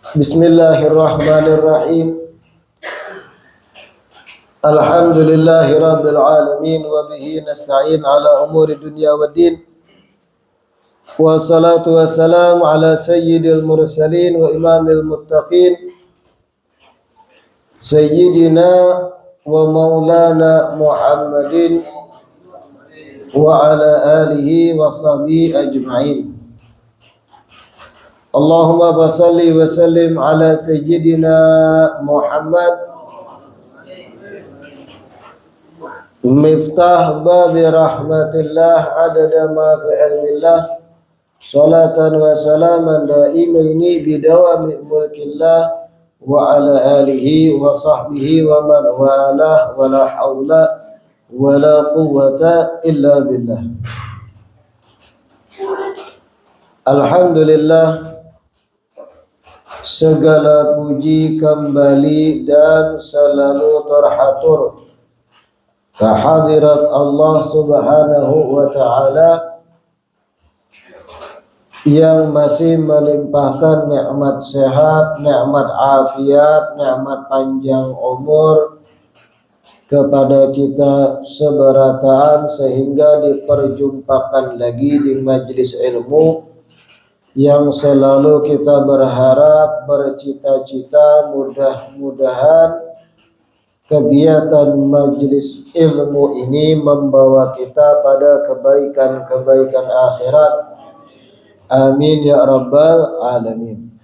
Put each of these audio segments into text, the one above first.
Bismillahirrahmanirrahim. Alhamdulillahi rabbil alamin wa bihi nasta'in ala umuri dunya waddin. Wassalatu wassalamu ala sayyidil mursalin wa imamil muttaqin. Sayyidina wa maulana Muhammadin wa ala alihi wa sahbihi ajma'in. Allahumma basalli wa sallim ala sayyidina Muhammad miftah babi rahmatillah adada ma fi ilmillah salatan wa salaman daimaini bidawami mulkillah wa ala alihi wa sahbihi wa man walah wa la hawla wa la quwwata illa billah. Alhamdulillah, segala puji kembali dan selalu terhatur kehadirat Allah Subhanahu wa ta'ala yang masih melimpahkan nikmat sehat, nikmat afiat, nikmat panjang umur kepada kita seberataan sehingga diperjumpakan lagi di majlis ilmu yang selalu kita berharap, bercita-cita, mudah-mudahan kegiatan majlis ilmu ini membawa kita pada kebaikan-kebaikan akhirat. Amin ya rabbal alamin.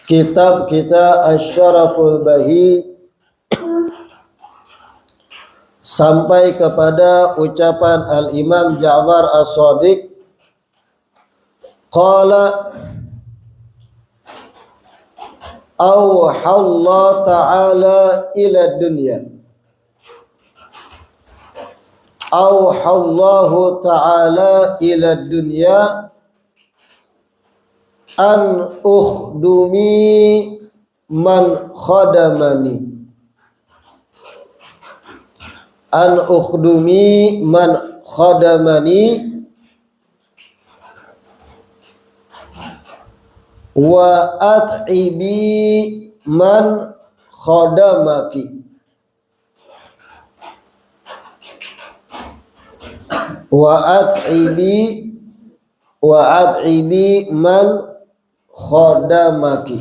Kitab kita Asy-Syaraful Bahi sampai kepada ucapan Al-Imam Ja'far As-Shadiq, qala Allah ta'ala ila dunya, auhallahu ta'ala ila dunya an ukhdumi man khadamani, an ukhdumi man khadamani wa at'ibi man khadamaki, wa at'ibi man khadamaki.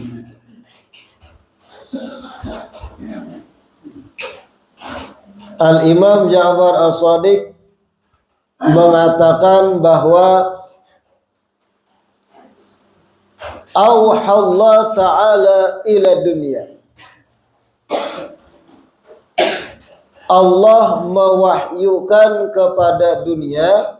Al-Imam Ja'far As-Shadiq mengatakan bahwa auhallahu ta'ala ila dunya, Allah mewahyukan kepada dunia,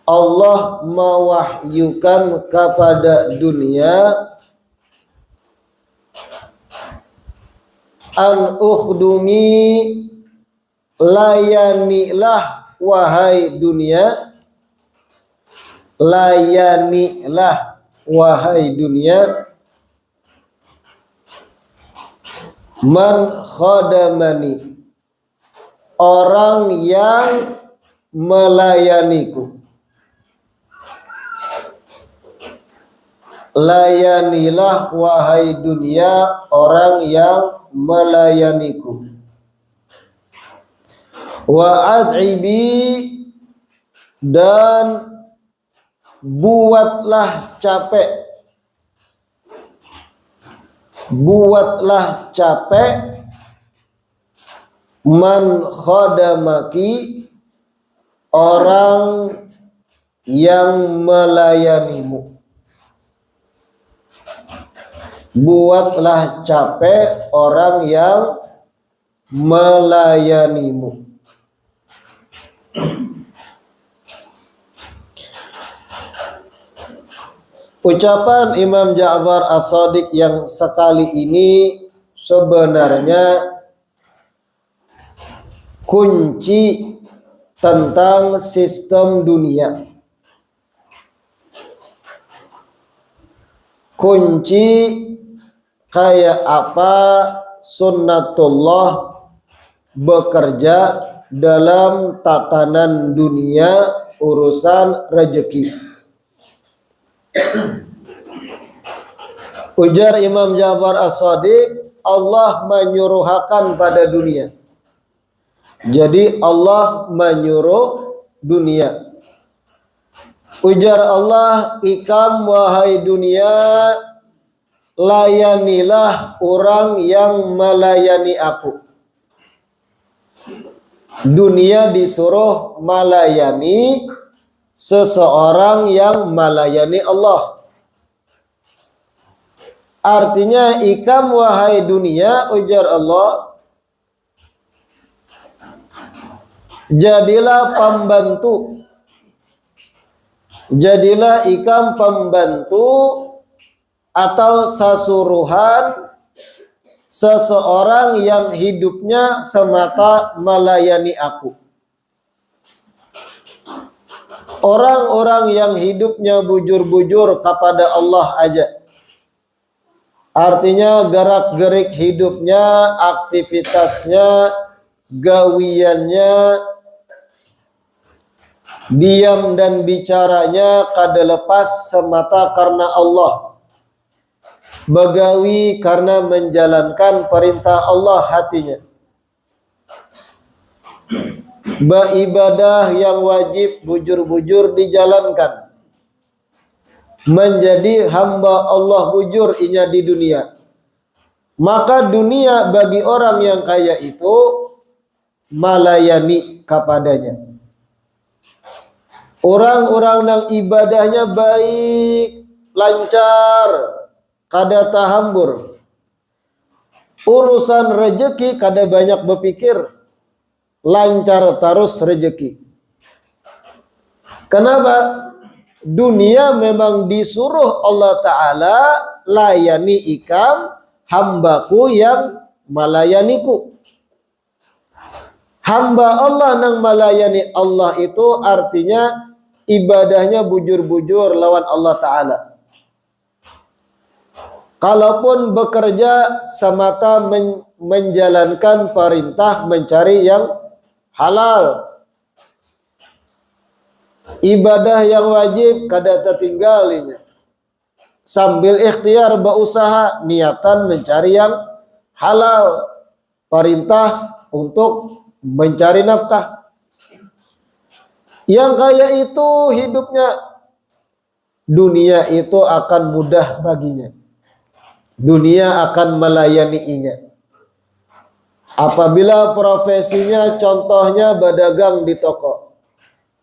Allah mewahyukan kepada dunia an ukhdumi, layanilah wahai dunia, layanilah wahai dunia man khadamani, orang yang melayaniku, layanilah wahai dunia orang yang melayaniku, wa at'ibi, dan buatlah capek, buatlah capek man khadamaki, orang yang melayanimu, buatlah capek orang yang melayanimu. Ucapan Imam Ja'far As-Shadiq yang sekali ini sebenarnya kunci tentang sistem dunia, kunci kayak apa sunnatullah bekerja dalam tatanan dunia urusan rezeki. Ujar Imam Ja'far As-Shadiq, Allah menyuruhkan pada dunia. Jadi Allah menyuruh dunia. Ujar Allah, ikam wahai dunia, layanilah orang yang melayani aku. Dunia disuruh melayani seseorang yang melayani Allah. Artinya, ikam wahai dunia, ujar Allah, jadilah pembantu. Jadilah ikam pembantu atau sasuruhan seseorang yang hidupnya semata melayani aku. Orang-orang yang hidupnya bujur-bujur kepada Allah aja. Artinya gerak-gerik hidupnya, aktivitasnya, gawiannya, diam dan bicaranya kada lepas semata karena Allah. Begawi karena menjalankan perintah Allah hatinya. Beribadah yang wajib bujur-bujur dijalankan. Menjadi hamba Allah bujur inya di dunia. Maka dunia bagi orang yang kaya itu melayani kepadanya. Orang-orang yang ibadahnya baik, lancar, kada tahambur. Urusan rezeki kada banyak berpikir, lancar terus rezeki. Kenapa? Dunia memang disuruh Allah Ta'ala layani ikam hambaku yang melayaniku. Hamba Allah yang melayani Allah itu artinya ibadahnya bujur-bujur lawan Allah Ta'ala. Kalaupun bekerja semata menjalankan perintah mencari yang halal. Ibadah yang wajib kada tertinggalinya. Sambil ikhtiar berusaha niatan mencari yang halal. Perintah untuk mencari nafkah. Yang kaya itu hidupnya dunia itu akan mudah baginya. Dunia akan melayaninya. Apabila profesinya contohnya berdagang di toko.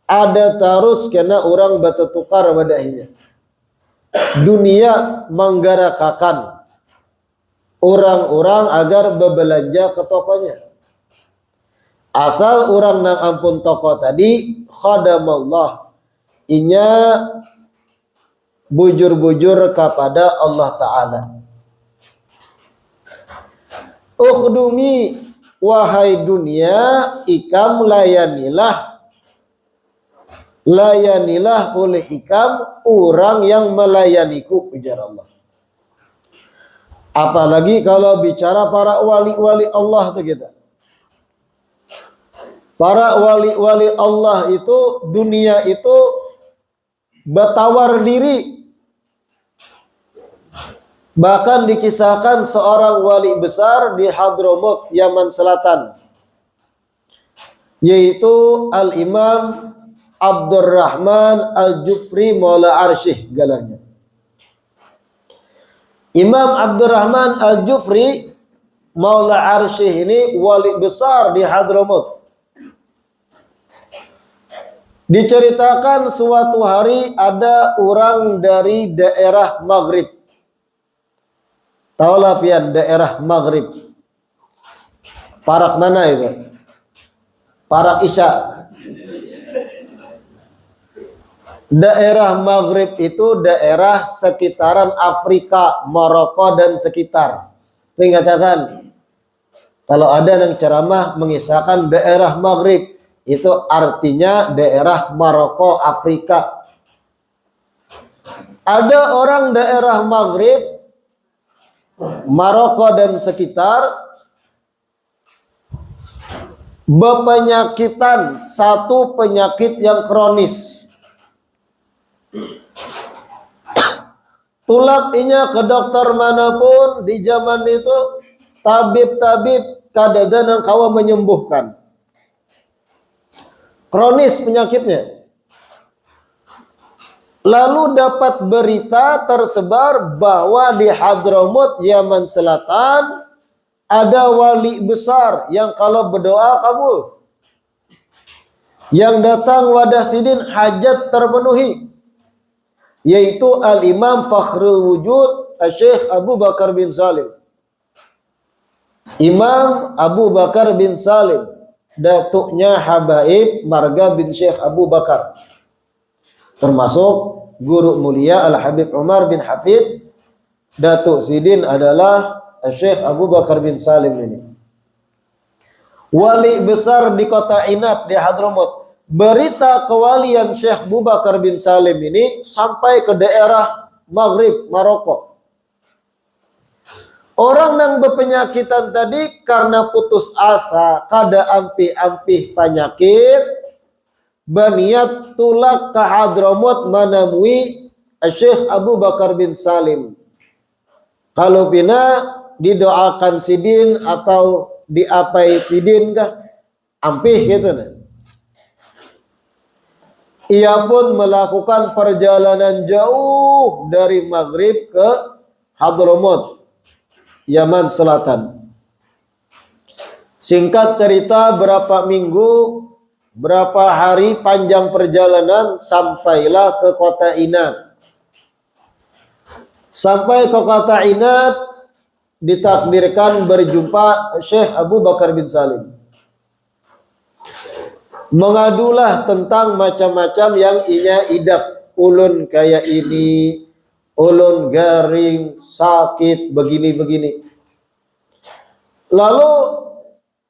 Ada terus kena orang bertukar badahinya. Dunia menggarakakan orang-orang agar berbelanja ke tokonya. Asal orang nang ampun toko tadi khadamallah. Inya bujur-bujur kepada Allah Ta'ala. Ukhdumi wahai dunia, ikam layanilah oleh ikam orang yang melayaniku, ujar Allah. Apalagi kalau bicara para wali-wali Allah itu kita. Para wali-wali Allah itu dunia itu bertawar diri. Bahkan dikisahkan seorang wali besar di Hadramut, Yaman Selatan, yaitu Al-Imam Abdurrahman Al-Jufri Maula Arsyih gelarnya. Imam Abdurrahman Al-Jufri Maula Arsyih ini wali besar di Hadramut. Diceritakan suatu hari ada orang dari daerah Maghrib. Taulah pian daerah Maghrib. Parak mana itu? Parak Isya. Daerah Maghrib itu daerah sekitaran Afrika, Maroko dan sekitar. Itu katakan, kalau ada yang ceramah mengisahkan daerah Maghrib, itu artinya daerah Maroko, Afrika. Ada orang daerah Maghrib, Maroko dan sekitar, Bepenyakitan, satu penyakit yang kronis. Tulak inya ke dokter manapun di zaman itu, tabib-tabib kadang-kadang kawa menyembuhkan. Kronis penyakitnya. Lalu dapat berita tersebar bahwa di Hadramut, Yaman Selatan, ada wali besar yang kalau berdoa kabul. Yang datang wadah sidin hajat terpenuhi. Yaitu Al-Imam Fakhrul Wujud Syekh Abu Bakar bin Salim. Imam Abu Bakar bin Salim. Datuknya Habaib Marga bin Syekh Abu Bakar. Termasuk guru mulia Al-Habib Umar bin Hafid. Datuk Sidin adalah Syekh Abu Bakar bin Salim ini. Wali besar di kota Inat di Hadramut. Berita kewalian Syekh Abu Bakar bin Salim ini sampai ke daerah Maghrib, Maroko. Orang yang berpenyakitan tadi karena putus asa, kada ampih-ampih penyakit, berniat tulak ke Hadramut menemui Syekh Abu Bakar bin Salim. Kalau pina didoakan sidin atau diapai sidin kah? Ampih gitu nah. Ia pun melakukan perjalanan jauh dari Maghrib ke Hadramut, Yaman Selatan. Singkat cerita, berapa minggu, berapa hari panjang perjalanan sampailah ke kota Inat. Sampai ke kota Inat, ditakdirkan berjumpa Syekh Abu Bakar bin Salim. Mengadulah tentang macam-macam yang ia idap. Ulun kayak ini, ulun garing, sakit, begini-begini. Lalu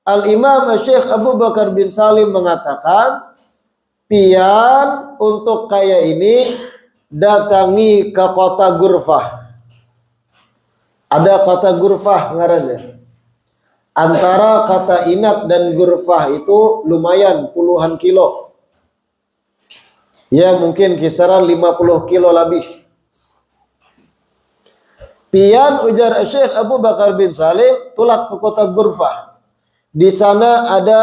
Al-Imam Syekh Abu Bakar bin Salim mengatakan, pian untuk kayak ini datangi ke kota Gurfah. Ada kota Gurfah ngarannya. Antara kata Inat dan Gurfah itu lumayan puluhan kilo. Ya mungkin kisaran 50 kilo lebih. Pian ujar Syekh Abu Bakar bin Salim tulak ke kota Gurfah. Di sana ada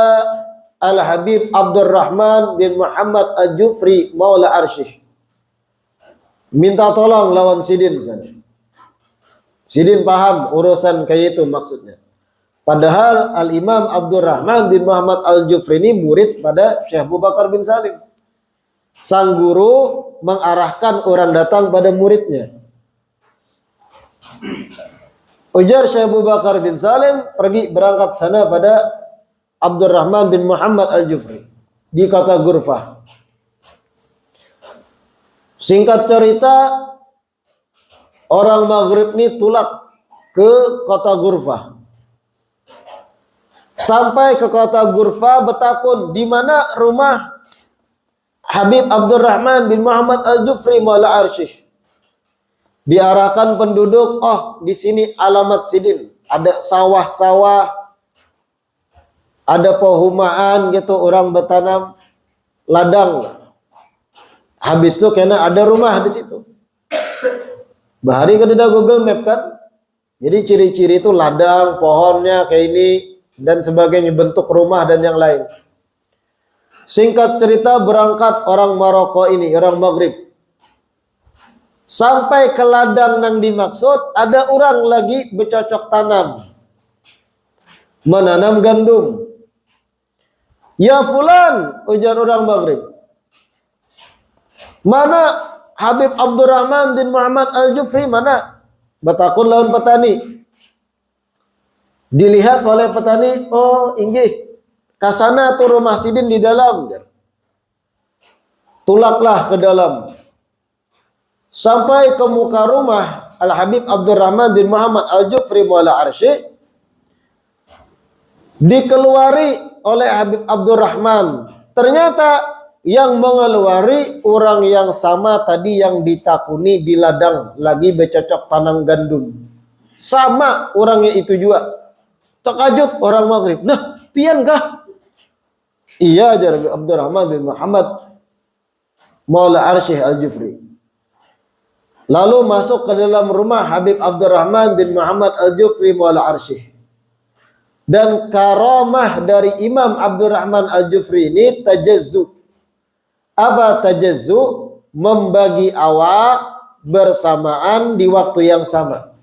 Al-Habib Abdurrahman bin Muhammad Al-Jufri Maula Arsyih. Minta tolong lawan Sidin sana. Sidin paham urusan kayak itu maksudnya. Padahal Al-Imam Abdurrahman bin Muhammad Al-Jufri ini murid pada Syekh Abu Bakar bin Salim. Sang guru mengarahkan orang datang pada muridnya. Ujar Syekh Abu Bakar bin Salim pergi berangkat sana pada Abdurrahman bin Muhammad Al-Jufri di kota Gurfah. Singkat cerita, orang Maghrib ini tulak ke kota Gurfah. Sampai ke kota Gurfah bertakun di mana rumah Habib Abdurrahman bin Muhammad Al-Jufri Maula Arsyih. Diarahkan penduduk, oh di sini alamat Sidin, ada sawah-sawah, ada pehumaan gitu, orang bertanam ladang. Habis itu kena ada rumah di situ. Bahari kan ada Google Map kan. Jadi ciri-ciri itu ladang, pohonnya kayak ini dan sebagainya, bentuk rumah dan yang lain. Singkat cerita berangkat orang Maroko ini, orang Maghrib. Sampai ke ladang yang dimaksud, ada orang lagi bercocok tanam. Menanam gandum. Ya fulan, ujar orang Maghrib. Mana Habib Abdurrahman bin Muhammad Al-Jufri, mana? Batakun lawan petani. Dilihat oleh petani, oh inggih, kasana tuh rumah Sidin di dalam. Tulaklah ke dalam. Sampai ke muka rumah Al-Habib Abdurrahman bin Muhammad Al-Jufri Maula Arsyih. Dikeluari oleh Habib Abdurrahman. Ternyata yang mengeluari orang yang sama tadi yang ditakuni di ladang lagi bercocok tanam gandum. Sama orangnya itu juga. Terkajut orang Maghrib. Nah, pian kah? Iya ajar Abdurrahman bin Muhammad Maula Arsyih Al-Jufri. Lalu masuk ke dalam rumah Habib Abdurrahman bin Muhammad Al-Jufri Maula Arsyih. Dan karamah dari Imam Abdurrahman Al-Jufri ini tajazzu. Apa tajazzu? Membagi awak bersamaan di waktu yang sama.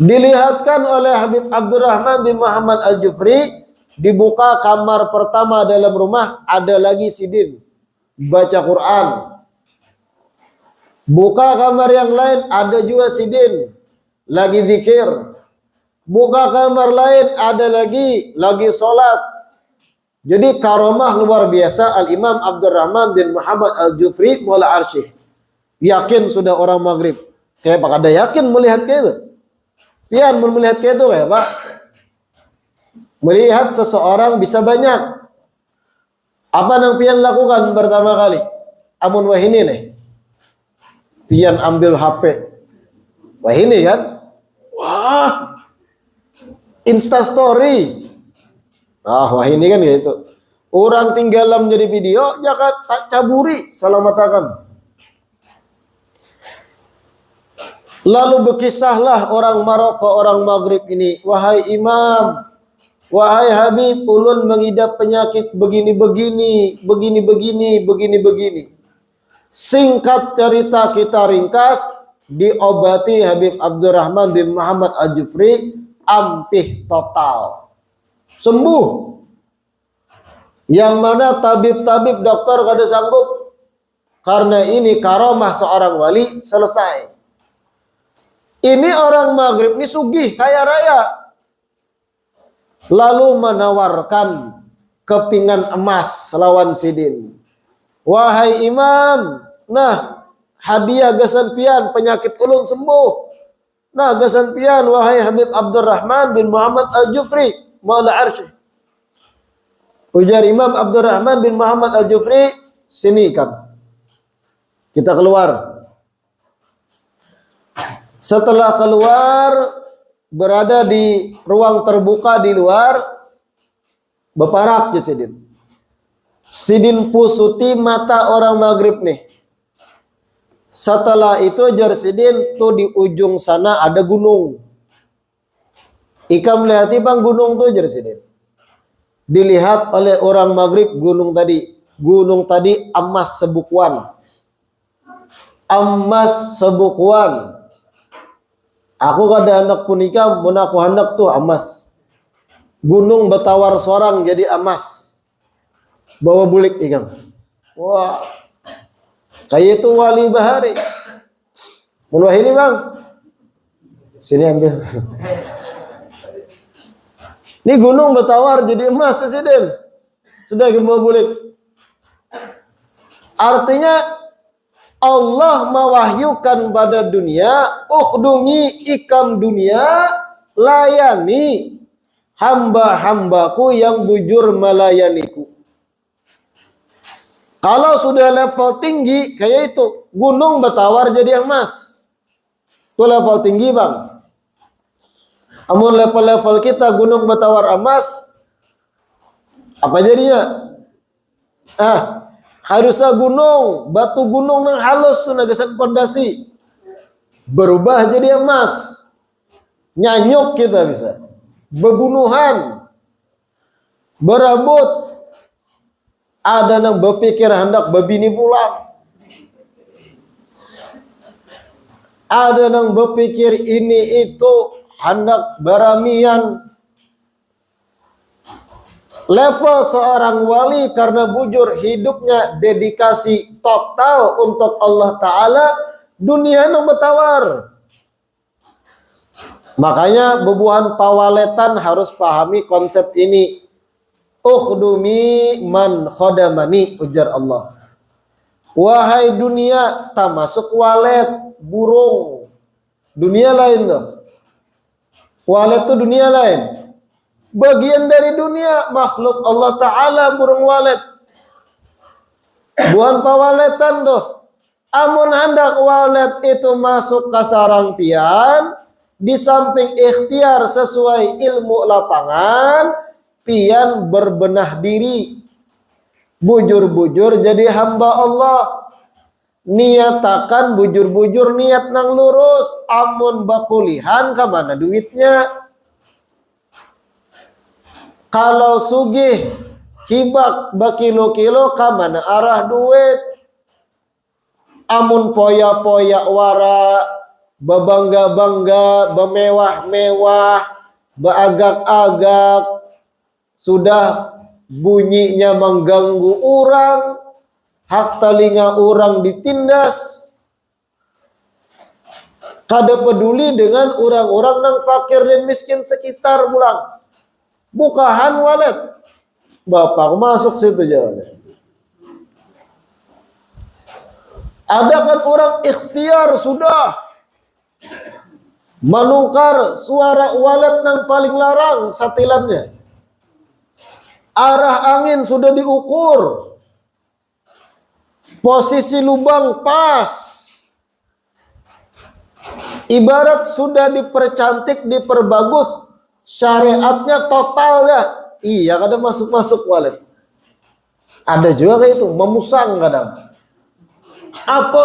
Dilihatkan oleh Habib Abdurrahman bin Muhammad Al-Jufri, dibuka kamar pertama dalam rumah, ada lagi sidin baca Quran. Buka kamar yang lain, ada juga sidin lagi zikir. Buka kamar lain, ada lagi sholat. Jadi karomah luar biasa Al-Imam Abdurrahman bin Muhammad Al-Jufri Maula Arsyih. Yakin sudah orang maghrib. Kayak Pak ada yakin melihat kayak itu. Pian melihat kayak itu ya Pak. Melihat seseorang bisa banyak. Apa yang pian lakukan pertama kali? Amun wahini nih. Pian ambil HP. Wahini kan? Wah. Insta story. Wahini kan gitu. Orang tinggal menjadi video, jangan tak caburi, salamatakan. Lalu berkisahlah orang Maroko, orang Maghrib ini. Wahai Imam, wahai Habib, ulun mengidap penyakit begini-begini, begini-begini. Singkat cerita kita ringkas, diobati Habib Abdurrahman bin Muhammad Al-Jufri, ampih total. Sembuh. Yang mana tabib-tabib dokter kada sanggup. Karena ini karomah seorang wali, selesai. Ini orang Maghrib ini sugih, kaya raya. Lalu menawarkan kepingan emas lawan sidin. Wahai Imam, nah hadiah gasan pian penyakit ulun sembuh. Nah gasan pian wahai Habib Abdurrahman bin Muhammad Al-Jufri Maula Arsyih. Ujar Imam Abdurrahman bin Muhammad Al-Jufri, sini kan. Kita keluar. Setelah keluar, berada di ruang terbuka di luar, beparak je sidin. Sidin pusuti mata orang Maghrib nih. Setelah itu jar sidin, tuh di ujung sana ada gunung. Ika melihati bang gunung tuh jar sidin. Dilihat oleh orang Maghrib gunung tadi. Gunung tadi emas sebukuan. Emas sebukuan. Aku kada hendak punika, mun aku hendak tuh emas. Gunung bertawar sorang jadi emas. Bawa bulik ikam. Wah. Kayak itu wali bahari. Mun wah ini bang. Sini ambil. Ini gunung bertawar jadi emas Presiden. Sudah bawa bulik. Artinya Allah mewahyukan pada dunia, ukhdumi ikam dunia, layani hamba-hambaku yang bujur melayaniku. Kalau sudah level tinggi, kayak itu, gunung bertawar jadi emas. Itu level tinggi bang. Amun level-level kita gunung bertawar emas, apa jadinya? Harusnya gunung, batu gunung yang halus tuh nagasan pondasi berubah jadi emas. Nyanyuk kita bisa. Bebunuhan. Berebut. Ada yang berpikir hendak babini pulang. Ada yang berpikir ini itu hendak baramian. Level seorang wali karena bujur hidupnya dedikasi total untuk Allah Ta'ala, dunia yang bertawar. Makanya bebuhan pawaletan harus pahami konsep ini. Ukhdumi man khodamani, ujar Allah. Wahai dunia, tak masuk walet, burung. Dunia lain tuh. Walet tuh dunia lain. Bagian dari dunia, makhluk Allah Ta'ala burung walet. Buan pawaletan tuh. Amun hendak walet itu masuk ke sarang pian, di samping ikhtiar sesuai ilmu lapangan, pian berbenah diri, bujur-bujur jadi hamba Allah. Niatakan bujur-bujur niat nang lurus, amun bakulihan kemana duitnya? Kalau sugih hibak bakilo-kilo kemana arah duit? Amun poya-poya wara, bebangga-bangga, bemewah-mewah, beagak-agak, sudah bunyinya mengganggu orang, hak telinga orang ditindas. Kada peduli dengan orang-orang nang fakir dan miskin sekitar pulang. Bukahan walet. Bapak masuk situ jalan. Ada kan orang ikhtiar sudah menukar suara walet nang paling larang satilannya. Arah angin sudah diukur. Posisi lubang pas. Ibarat sudah dipercantik, diperbagus. Syariatnya total ya. Iya, kadang masuk-masuk walet. Ada juga kayak itu, memusang kadang. Apa?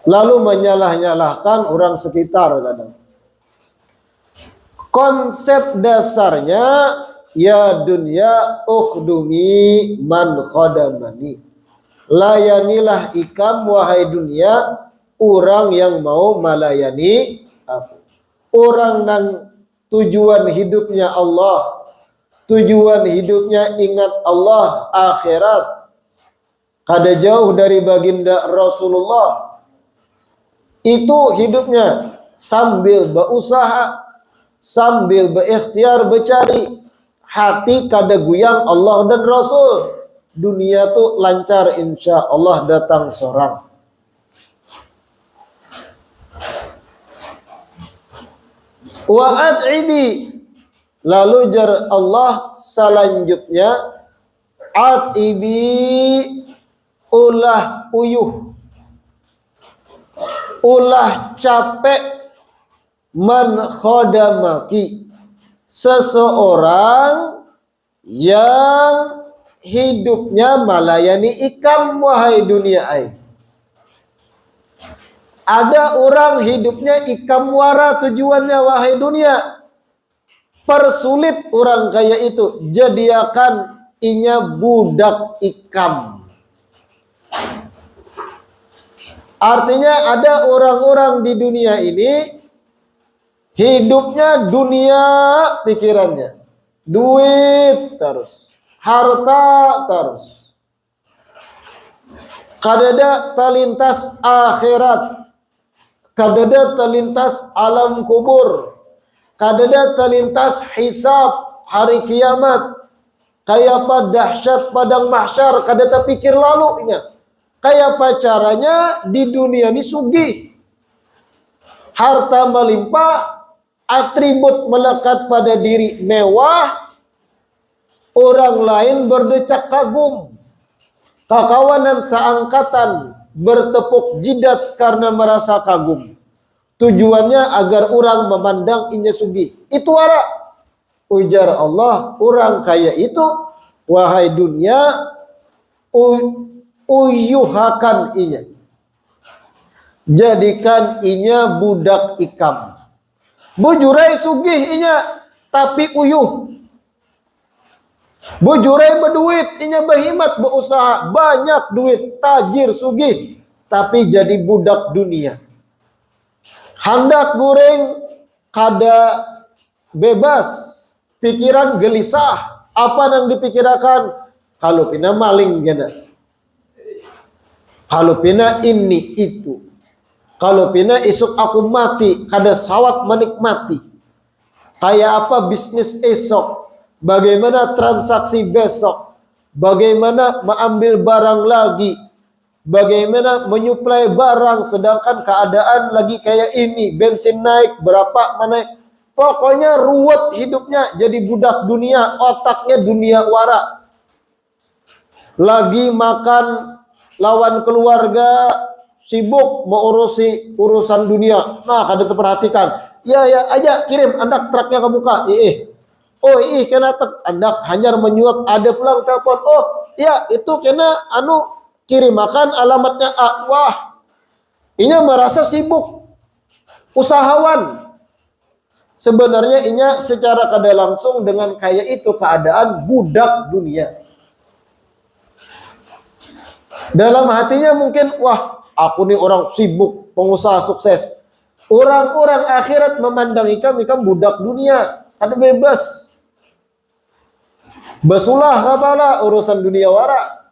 Lalu menyalah-nyalahkan orang sekitar kadang. Konsep dasarnya ya dunya ukhdumi man khadamani. Layanilah ikam wahai dunia orang yang mau melayani aku. Orang nang tujuan hidupnya Allah, tujuan hidupnya ingat Allah, akhirat. Kada jauh dari baginda Rasulullah. Itu hidupnya sambil berusaha, sambil berikhtiar bercari. Hati kada guyang Allah dan Rasul. Dunia tuh lancar insya Allah datang seorang. Wa at'ibi, lalu jar Allah selanjutnya, at'ibi ulah uyuh, ulah capek, man khodamaki, seseorang yang hidupnya melayani ikam wahai dunia ai. Ada orang hidupnya ikam wara, tujuannya wahai dunia. Persulit orang kaya itu, jadiakan inya budak ikam. Artinya ada orang-orang di dunia ini hidupnya dunia pikirannya. Duit terus, harta terus. Kadada terlintas akhirat. Kadada terlintas alam kubur. Kadada terlintas hisab hari kiamat. Kayak apa dahsyat padang mahsyar. Kadada pikir lalunya. Kayak apa caranya di dunia ini sugih. Harta melimpah. Atribut melekat pada diri mewah. Orang lain berdecak kagum. Kakawanan seangkatan bertepuk jidat karena merasa kagum. Tujuannya agar orang memandang inya sugih. Itu ara. Ujar Allah, orang kaya itu, wahai dunia, uyuhakan inya. Jadikan inya budak ikam. Bujurai sugih inya, tapi uyuh. Bujurai berduit, inya berhimat, berusaha, banyak duit, tajir, sugih, tapi jadi budak dunia. Handak goreng, kada bebas, pikiran gelisah, apa yang dipikirkan? Kalau pina maling gana, kalau pina ini itu, kalau pina esok aku mati, kada sawat menikmati. Kayak apa bisnis esok? Bagaimana transaksi besok? Bagaimana mengambil barang lagi? Bagaimana menyuplai barang sedangkan keadaan lagi kayak ini, bensin naik, berapa mana? Pokoknya ruwet hidupnya, jadi budak dunia, otaknya dunia wara. Lagi makan lawan keluarga, sibuk mengurusi urusan dunia. Nah, kada terperhatikan. Ya aja kirim andak truknya ke muka. Oh kena andak hanyar menyuap, ada pulang telepon. Oh ya itu kena kirim makan alamatnya A. Wah, inya merasa sibuk usahawan. Sebenarnya inya secara kada langsung dengan kayak itu keadaan budak dunia. Dalam hatinya mungkin, wah aku nih orang sibuk, pengusaha sukses. Orang-orang akhirat memandang ikam budak dunia, kada bebas. Basulah kabala urusan dunia wara.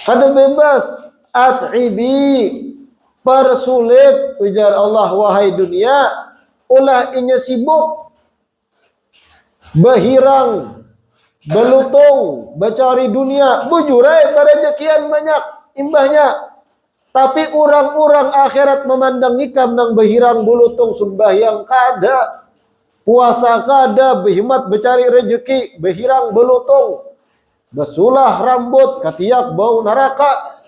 Kada bebas. At'ibi, persulit, ujar Allah, wahai dunia, ulah inya sibuk, behirang, belutung, becari dunia, bujurai berejekian banyak imbahnya. Tapi orang-orang akhirat memandang ikam nang behirang belutung, sembahyang kada, puasa kada, berkhidmat becari rejeki, behirang belutung, basulah rambut, katiak bau neraka.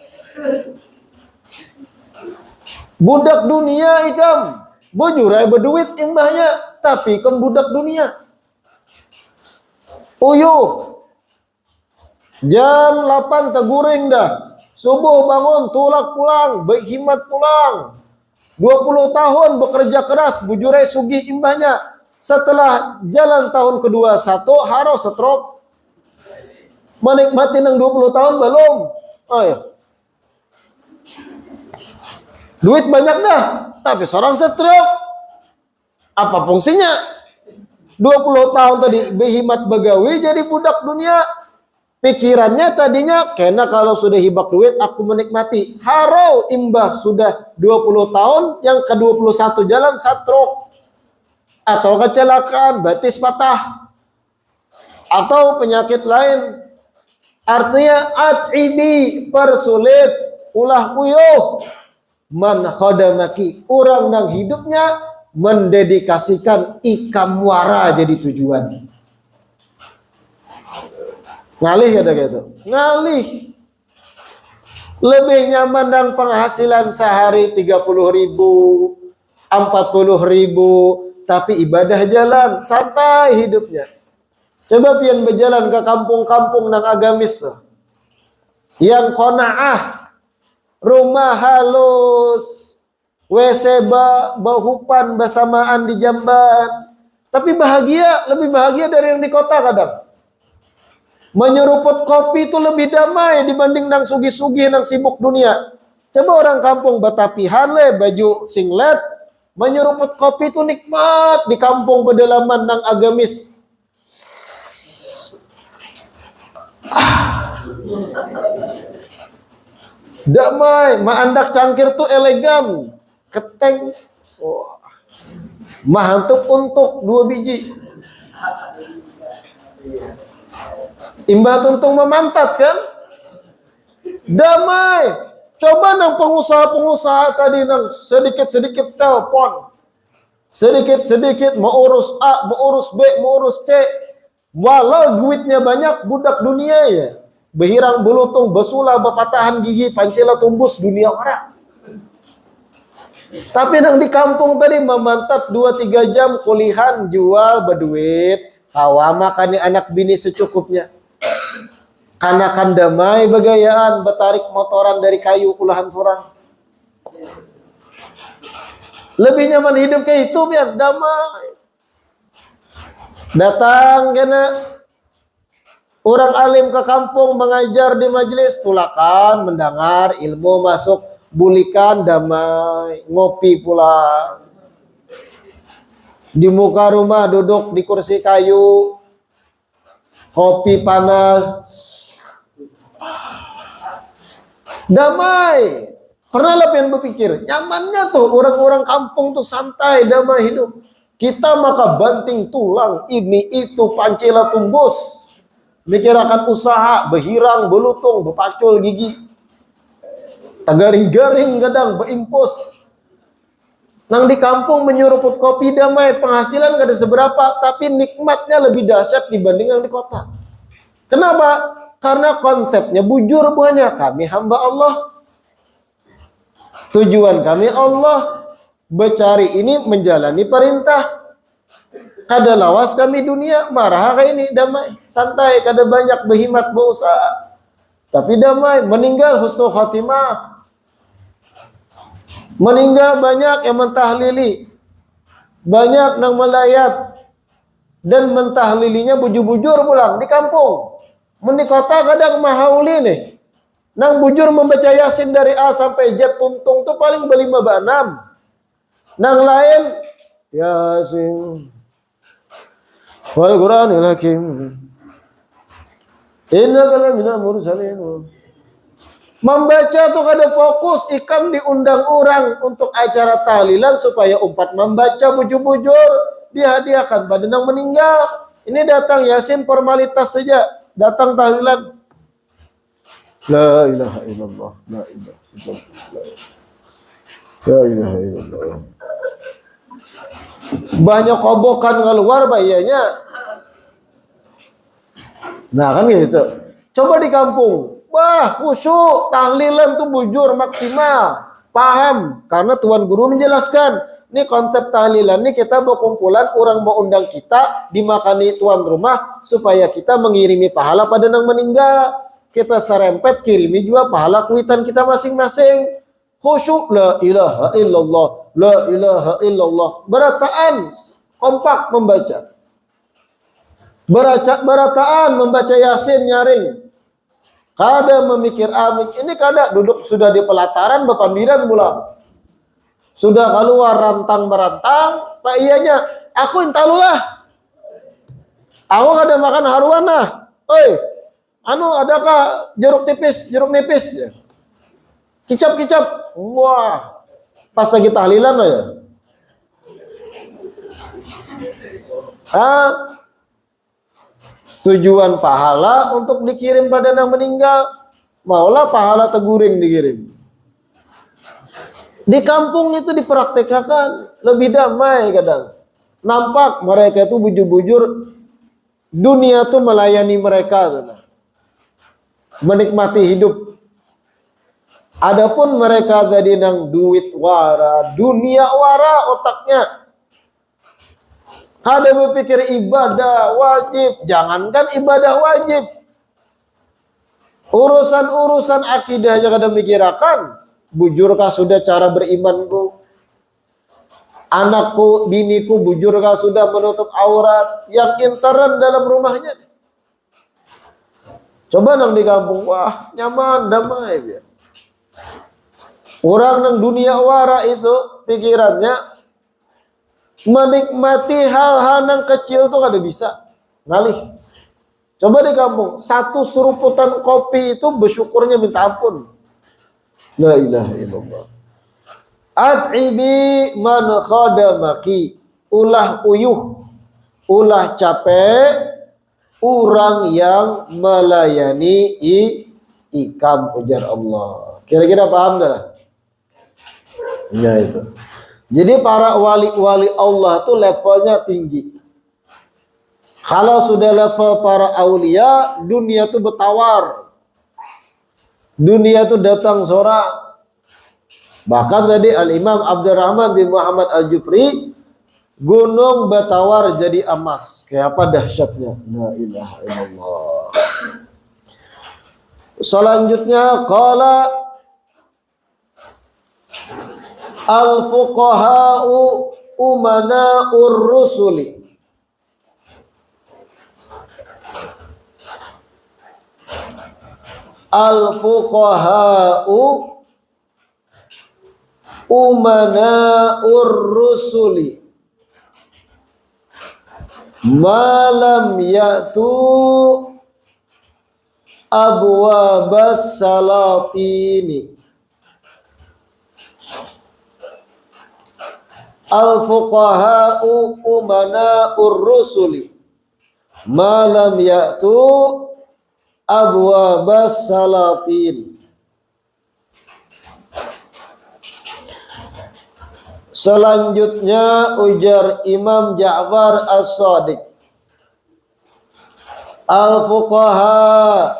Budak dunia ikam, bujurai berduit imbahnya, tapi ikam budak dunia. Uyuh, jam 8 teguring dah, subuh bangun, tulak pulang, berkhidmat pulang. 20 tahun bekerja keras, bujurai sugih imbahnya. Setelah jalan tahun kedua satu, harus stroke. Menikmati nang 20 tahun belum. Ayo. Duit banyak dah, tapi seorang stroke. Apa fungsinya? 20 tahun tadi berkhidmat begawi jadi budak dunia. Pikirannya tadinya, kena kalau sudah hibak duit aku menikmati. Harau imbah sudah 20 tahun, yang ke-21 jalan stroke. Atau kecelakaan, batis patah. Atau penyakit lain. Artinya at'ibi, persulit, ulah kuyuh. Man khadamaki, orang nang hidupnya mendedikasikan ikam wara jadi tujuan. Ngalih kata gitu. Ngalih. Lebih nyaman nang penghasilan sehari 30.000, 40.000, tapi ibadah jalan, santai hidupnya. Coba pian berjalan ke kampung-kampung nang agamis yang qanaah, rumah halus, WC bahupan bersamaan di jamban, tapi bahagia, lebih bahagia dari yang di kota kadang. Menyeruput kopi itu lebih damai dibanding nang sugi-sugi nang sibuk dunia. Coba orang kampung batapihan baju singlet, menyeruput kopi itu nikmat di kampung pedalaman nang agamis. Damai, maandak cangkir tuh elegan, keteng, mahantuk untuk 2 biji. Imbah tuntung memantat kan? Damai. Coba nang pengusaha-pengusaha tadi nang sedikit-sedikit telepon, sedikit-sedikit mau urus A, mau urus B, mau urus C. Walau duitnya banyak, budak dunia ya. Behirang belutung, besulah, bepatahan gigi, pancela tumbus dunia orang. Tapi nang di kampung tadi memantat 2-3 jam kulihan, jual, berduit. Kawa makan anak bini secukupnya. Kanakan damai begayaan, betarik motoran dari kayu kulahan sorang. Lebih nyaman hidup kayak itu biar damai. Datang kena orang alim ke kampung mengajar di majelis, tulakan mendengar ilmu masuk, bulikan damai, ngopi pulang. Di muka rumah duduk di kursi kayu, kopi panas, damai. Pernah lah pengen berpikir, nyamannya tuh orang-orang kampung tuh santai, damai hidup. Kita maka banting tulang, ini itu pancela tumbus. Mikirakan usaha, behirang, belutung, bepacul gigi. Tagaring-garing kadang, beimpus. Nang di kampung menyeruput kopi damai, penghasilan gak ada seberapa, tapi nikmatnya lebih dahsyat dibanding yang di kota. Kenapa? Karena konsepnya bujur buahnya, kami hamba Allah. Tujuan kami Allah bercari ini menjalani perintah. Kada lawas kami dunia marah kayak ini damai santai, kada banyak berhimat berusaha tapi damai, meninggal husnul khatimah. Meninggal banyak yang mentahlili, banyak yang melayat dan mentahlilinya bujur-bujur pulang di kampung. Di kota kadang mahauli nih. Nang bujur membaca Yasin dari A sampai Z tuntung tuh paling berlima banam. Nang lain Yasin wal Qur'anil Hakim innaka laminal mursalin. Membaca tuh kada fokus, ikam diundang orang untuk acara tahlilan supaya umpat membaca bujur-bujur dihadiahkan pada nang meninggal. Ini datang Yasin formalitas saja, datang tahlilan. La ilaha illallah, la ilaha illallah, la ilaha illallah. Banyak kobokan keluar bayanya. Nah kan gitu. Coba di kampung, wah khusyuk, tahlilan tuh bujur maksimal, paham. Karena Tuan Guru menjelaskan, ini konsep tahlilan ini kita berkumpulan, orang mau undang kita dimakani tuan rumah supaya kita mengirimi pahala pada nang meninggal. Kita serempet kirimi juga pahala kuitan kita masing-masing. Khusyuk, la ilaha illallah, la ilaha illallah. Berataan, kompak membaca. Berataan membaca Yasin nyaring. Kada memikir amin. Ini kada duduk sudah di pelataran bepandiran pulang. Sudah keluar rantang-berantang, pak iyanya, aku intalulah. Aku kada makan haruana. Oi, adakah jeruk nipis ya. Kicap. Wah, pas lagi tahlilan ya. Tujuan pahala untuk dikirim pada yang meninggal. Maulah pahala teguring dikirim. Di kampung itu dipraktekkan lebih damai kadang. Nampak mereka itu bujur-bujur dunia tuh melayani mereka. Menikmati hidup. Adapun mereka tadi nang duit wara, dunia wara otaknya. Kada berpikir ibadah wajib, jangankan ibadah wajib. Urusan-urusan akidah aja kada mikirakan. Bujurkah sudah cara berimanku? Anakku, biniku bujurkah sudah menutup aurat? Yang intern dalam rumahnya. Coba nang di kampung, wah nyaman, damai biar. Orang nang dunia wara itu pikirannya menikmati hal-hal yang kecil tuh kada bisa ngalih. Coba di kampung, satu seruputan kopi itu bersyukurnya minta ampun. La ilaha illallah. At'ibi man khadamaki, ulah uyuh, ulah capek orang yang melayani ikam, ujar Allah. Kira-kira paham dah? Ya itu. Jadi para wali-wali Allah tuh levelnya tinggi. Kalau sudah level para aulia, dunia tuh bertawar. Dunia tuh datang sorak. Bahkan tadi Al-Imam Abdurrahman bin Muhammad Al-Jufri, gunung bertawar jadi emas. Kayak apa dahsyatnya. La ilaha illallah. Selanjutnya qala al-fuqaha'u umana'ur rusuli. Al-fuqaha'u umana'ur rusuli malam ya'tu abwabas salatini. Al-fuqaha'u umana'ur rusuli malam ya'tu abwabas salatin. Selanjutnya ujar Imam Ja'far As-Shadiq, al-fuqaha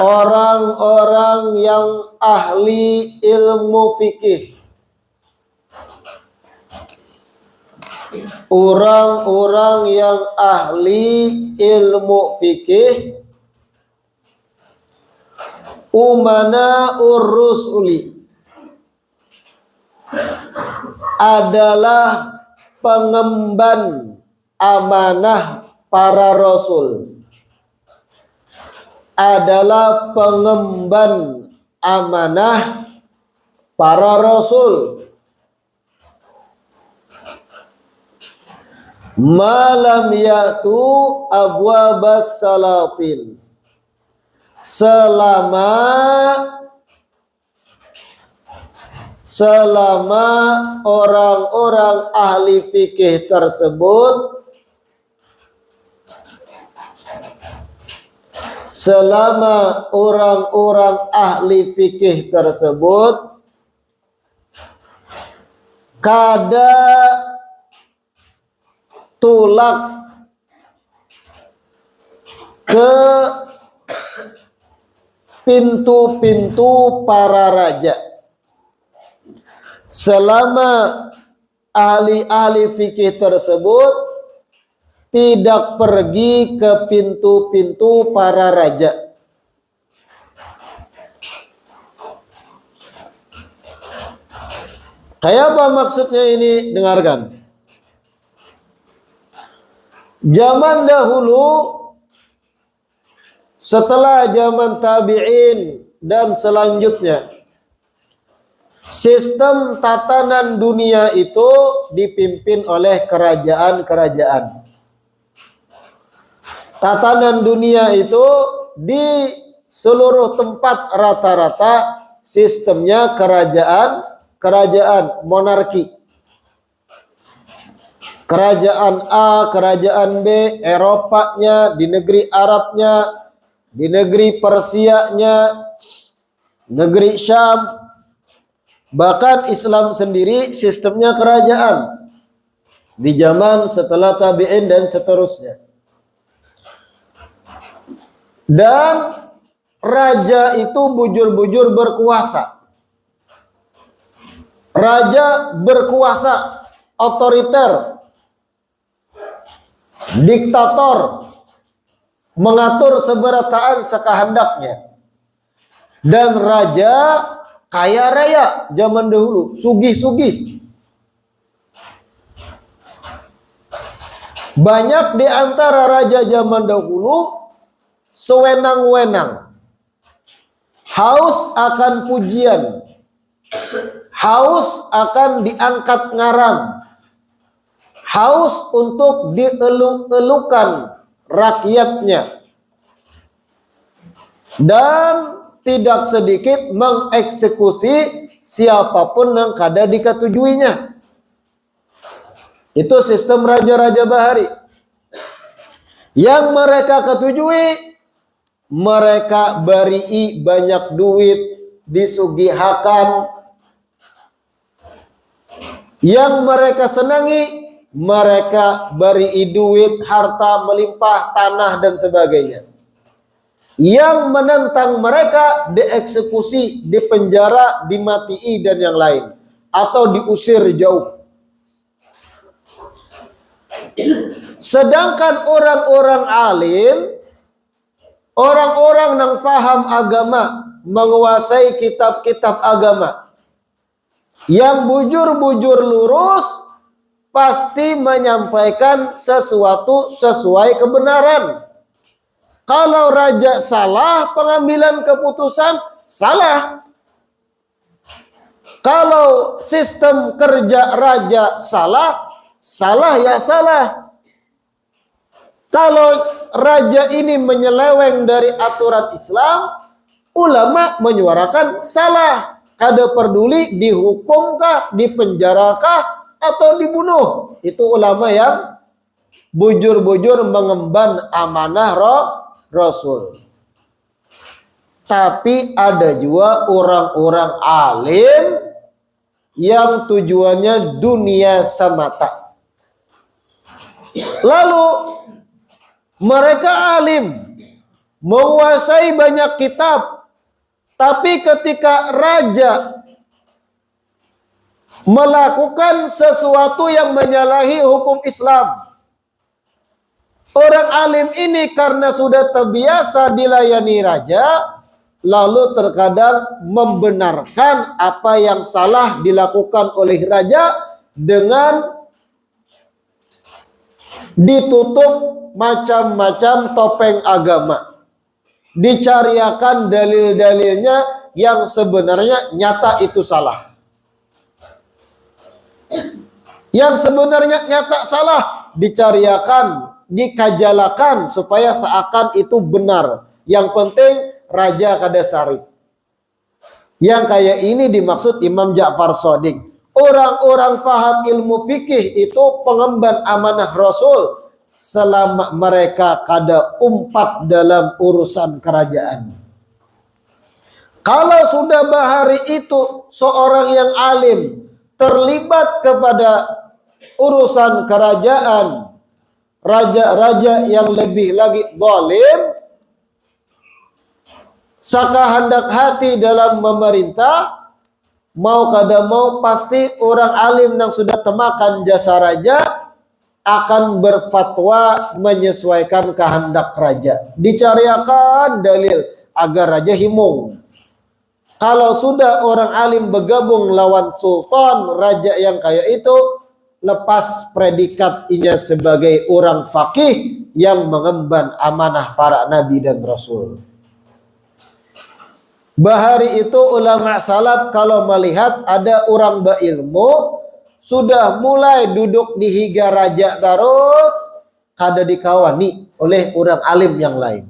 orang-orang yang ahli ilmu fikih, orang-orang yang ahli ilmu fikih, umana urrusuli, adalah pengemban amanah para rasul, adalah pengemban amanah para rasul. Malam yaitu abwabas salatin, selama orang-orang ahli fikih tersebut, selama orang-orang ahli fikih tersebut kada tulak ke pintu-pintu para raja, selama ahli-ahli fikih tersebut tidak pergi ke pintu-pintu para raja. Kayak apa maksudnya ini? Dengarkan. Zaman dahulu, setelah zaman tabi'in dan selanjutnya, sistem tatanan dunia itu dipimpin oleh kerajaan-kerajaan. Tatanan dunia itu di seluruh tempat rata-rata sistemnya kerajaan monarki. Kerajaan A, kerajaan B, Eropanya, di negeri Arabnya, di negeri Persianya, negeri Syam, bahkan Islam sendiri sistemnya kerajaan di zaman setelah tabi'in dan seterusnya. Dan raja itu bujur-bujur berkuasa. Raja berkuasa, otoriter, diktator, mengatur seberataan sekehendaknya. Dan raja kaya raya zaman dahulu, sugih-sugih. Banyak di antara raja zaman dahulu sewenang-wenang, haus akan pujian, haus akan diangkat ngaram, haus untuk dieluk-elukan rakyatnya, dan tidak sedikit mengeksekusi siapapun yang kada diketujuinya. Itu sistem raja-raja bahari. Yang mereka ketujui, mereka beri banyak duit, disugihakan. Yang mereka senangi, mereka beri duit, harta melimpah, tanah dan sebagainya. Yang menentang mereka dieksekusi, dipenjara, dimatii dan yang lain, atau diusir jauh. Sedangkan orang-orang alim, orang-orang yang faham agama, menguasai kitab-kitab agama, yang bujur-bujur lurus, pasti menyampaikan sesuatu sesuai kebenaran. Kalau raja salah pengambilan keputusan, salah. Kalau sistem kerja raja salah, salah ya salah. Kalau raja ini menyeleweng dari aturan Islam, ulama menyuarakan salah. Kada peduli dihukumkah, dipenjarakah, atau dibunuh. Itu ulama yang bujur-bujur mengemban amanah Rasul. Tapi ada juga orang-orang alim yang tujuannya dunia semata. Lalu mereka alim, menguasai banyak kitab, tapi ketika raja melakukan sesuatu yang menyalahi hukum Islam, orang alim ini karena sudah terbiasa dilayani raja, lalu terkadang membenarkan apa yang salah dilakukan oleh raja dengan ditutup macam-macam topeng agama. Dicariakan dalil-dalilnya yang sebenarnya nyata itu salah. Yang sebenarnya nyata salah dicariakan, dikajalakan supaya seakan itu benar. Yang penting raja kada sari. Yang kayak ini dimaksud Imam Ja'far Shadiq. Orang-orang faham ilmu fikih itu pengemban amanah Rasul selama mereka kada umpat dalam urusan kerajaan. Kalau sudah bahari itu seorang yang alim terlibat kepada urusan kerajaan, raja-raja yang lebih lagi zalim, saka hendak hati dalam memerintah, mau kada mau pasti orang alim yang sudah temakan jasa raja akan berfatwa menyesuaikan kehendak raja. Dicariakan dalil agar raja himung. Kalau sudah orang alim bergabung lawan sultan, raja yang kayak itu lepas predikat inya sebagai orang faqih yang mengemban amanah para nabi dan rasul. Bahari itu ulama salaf kalau melihat ada orang berilmu sudah mulai duduk di higa raja terus kada dikawani oleh orang alim yang lain.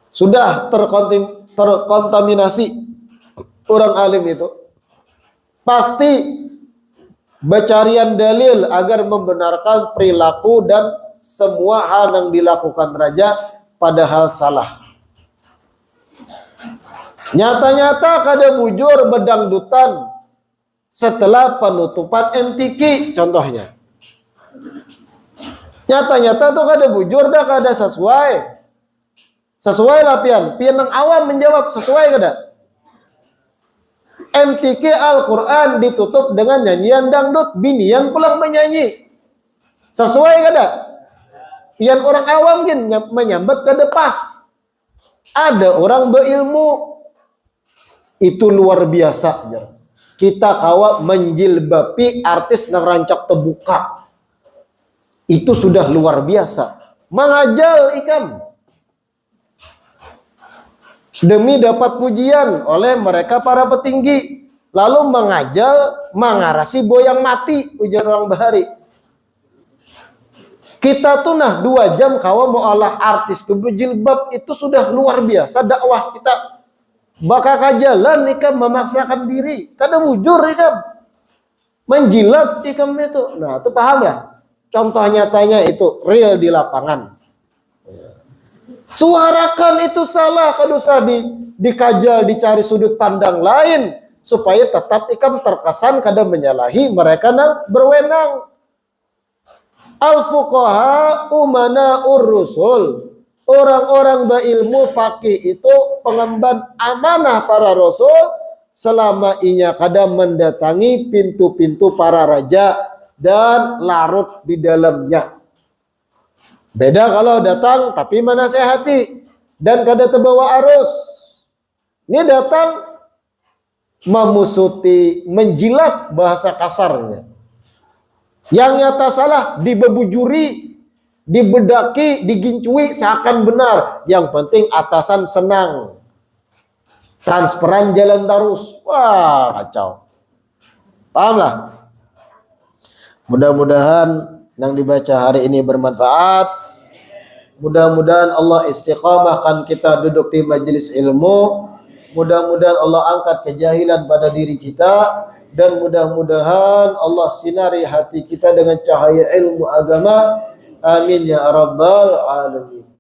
Sudah terkontaminasi orang alim itu. Pasti bercarian dalil agar membenarkan perilaku dan semua hal yang dilakukan raja padahal salah. Nyata-nyata kada bujur bedangdutan setelah penutupan MTQ contohnya. Nyata-nyata tuh kada bujur dah kada sesuai. Sesuai lah pian yang awam menjawab sesuai kada. MTQ Al-Quran ditutup dengan nyanyian dangdut, binian pulang menyanyi. Sesuai kada? Pian orang awam gin menyambat kada pas. Ada orang berilmu itu luar biasa. Kita kawa menjilbabi artis yang rancak terbuka. Itu sudah luar biasa. Mengajal ikam. Demi dapat pujian oleh mereka para petinggi. Lalu mengajal, mengarasi boyang mati. Ujar orang bahari. Kita tuh 2 jam kawa mau olah artis tuh berjilbab. Itu sudah luar biasa dakwah kita. Bakal kajalan ikam memaksakan diri. Kada wujur ikam. Menjilat ikam itu. Nah itu paham ya? Contoh nyatanya itu real di lapangan. Suarakan itu salah. Kada usah dikajal, dicari sudut pandang lain. Supaya tetap ikam terkesan kada menyalahi mereka yang berwenang. Al-fuqaha umana ur-rusul. Orang-orang berilmu faqih itu pengemban amanah para rasul selama inya kadang mendatangi pintu-pintu para raja dan larut di dalamnya. Beda kalau datang tapi menasehati dan kada terbawa arus. Ini datang memusuti, menjilat bahasa kasarnya. Yang nyata salah dibebujuri, dibedaki, digincui seakan benar. Yang penting atasan senang. Transparan jalan terus. Wah, kacau. Paham lah? Mudah-mudahan yang dibaca hari ini bermanfaat. Mudah-mudahan Allah istiqamahkan kita duduk di majelis ilmu. Mudah-mudahan Allah angkat kejahilan pada diri kita. Dan mudah-mudahan Allah sinari hati kita dengan cahaya ilmu agama. Amin ya rabbal alamin.